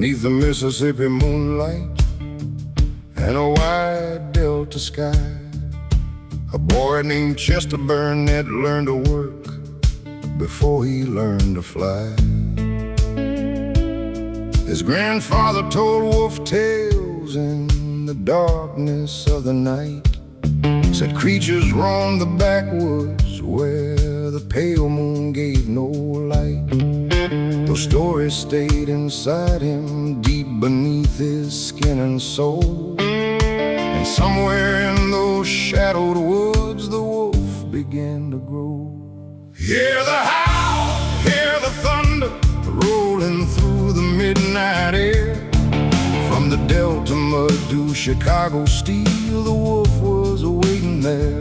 Beneath the Mississippi moonlight and a wide delta sky, a boy named Chester Burnett learned to work before he learned to fly. His grandfather told wolf tales in the darkness of the night, said creatures roamed the backwoods where the pale moon gave no light. Those stories stayed inside him, deep beneath his skin and soul. And somewhere in those shadowed woods, the wolf began to grow. Hear the howl, hear the thunder rolling through the midnight air. From the Delta mud to Chicago steel, the wolf was waiting there.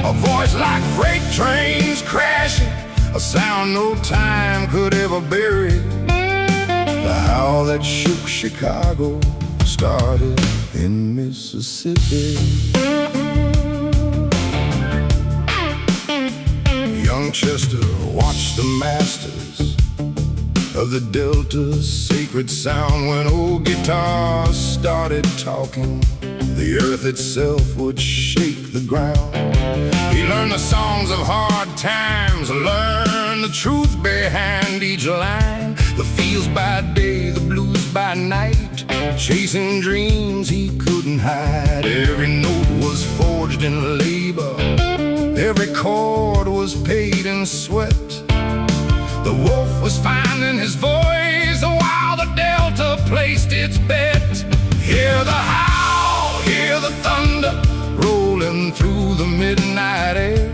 A voice like freight trains crashing, a sound no time could ever bury. The howl that shook Chicago started in Mississippi. Young Chester watched the masters of the Delta's sacred sound. When old guitars started talking, the earth itself would shake the ground. He learned the songs of hard times, learned the truth behind each line. The fields by day, the blues by night, chasing dreams he couldn't hide. Every note was forged in labor, every chord was paid in sweat. The wolf was finding his voice while the Delta placed its bet. Hear the howl, hear the thunder rolling through the midnight air.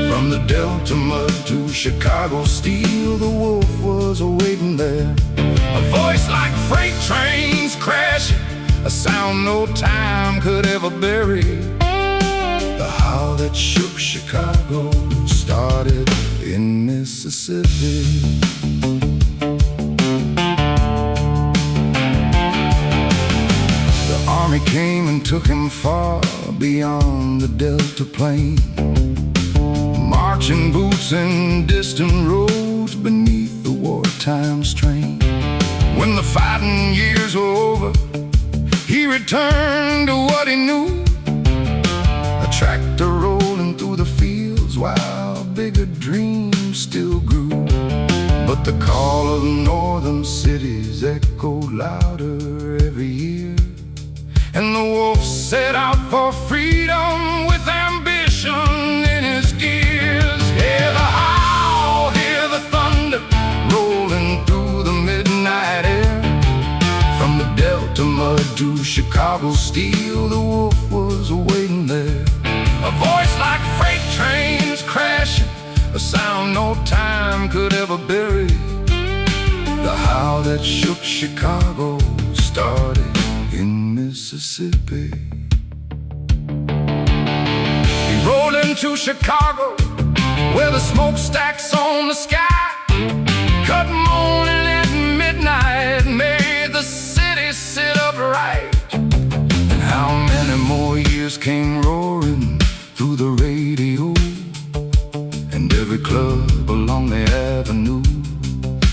From the Delta mud to Chicago steel, the wolf was waiting there. A voice like freight trains crashing, a sound no time could ever bury. The howl that shook Chicago started in Mississippi. The army came and took him far beyond the Delta plain, marching boots and distant roads beneath the wartime strain. When the fighting years were over, he returned to what he knew, a tractor rolling through the fields while bigger dreams still grew. But the call of northern cities echoed louder every year, and the wolf set out for freedom with ambition in his gears. Hear the howl, hear the thunder rolling through the midnight air. From the Delta mud to Chicago steel, the wolf was waiting there. A voice like freight trains crashing, a sound no time could ever bury. The howl that shook Chicago started in Mississippi. He rolled into Chicago where the smokestacks on the sky cut moaning at midnight, made the city sit upright. And how many more years came roaring through the radio, and every club along the avenue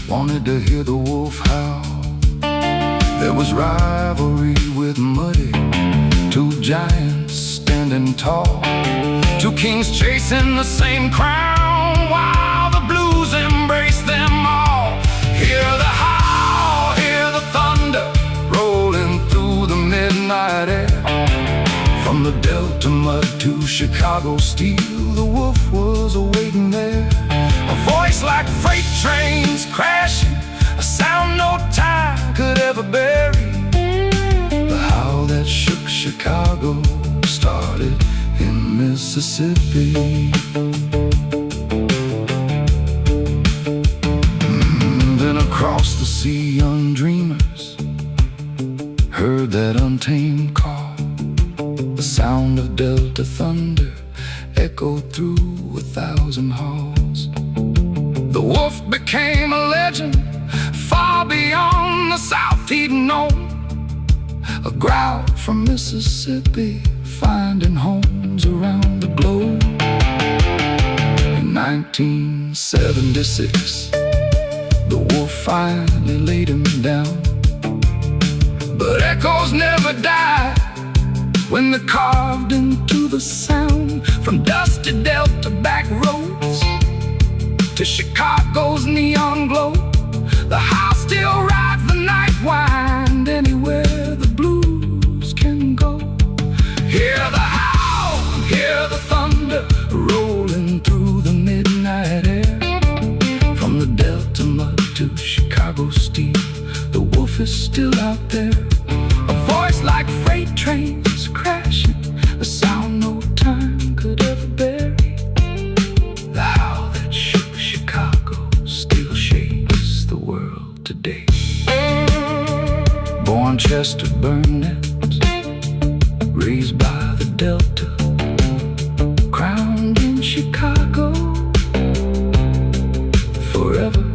wanted to hear the wolf howl. There was rivalry with Muddy, two giants standing tall, two kings chasing the same crown while the blues embraced them all. Hear the howl, hear the thunder rolling through the midnight air. From the Delta mud to Chicago steel, the wolf was waiting there. A voice like freight trains crashing, a sound no time could ever bury. The howl that shook Chicago started in Mississippi. Then across the sea young dreamers heard that untamed call. The sound of Delta thunder echoed through 1,000 halls. The wolf became a legend far beyond the South he'd known, a growl from Mississippi finding homes around the globe. In 1976, the wolf finally laid him down. echoes never die when they're carved into the sound. From dusty Delta back roads to Chicago's neon glow, the Howl still rides the night wind anywhere the blues can go. Hear the howl, hear the thunder rolling through the midnight air. From the Delta mud to Chicago steel, the wolf is still out there. A voice like freight trains crashing, a sound no time could ever bury. The howl that shook Chicago still shakes the world today. Born Chester Burnett, raised by the Delta, crowned in Chicago forever.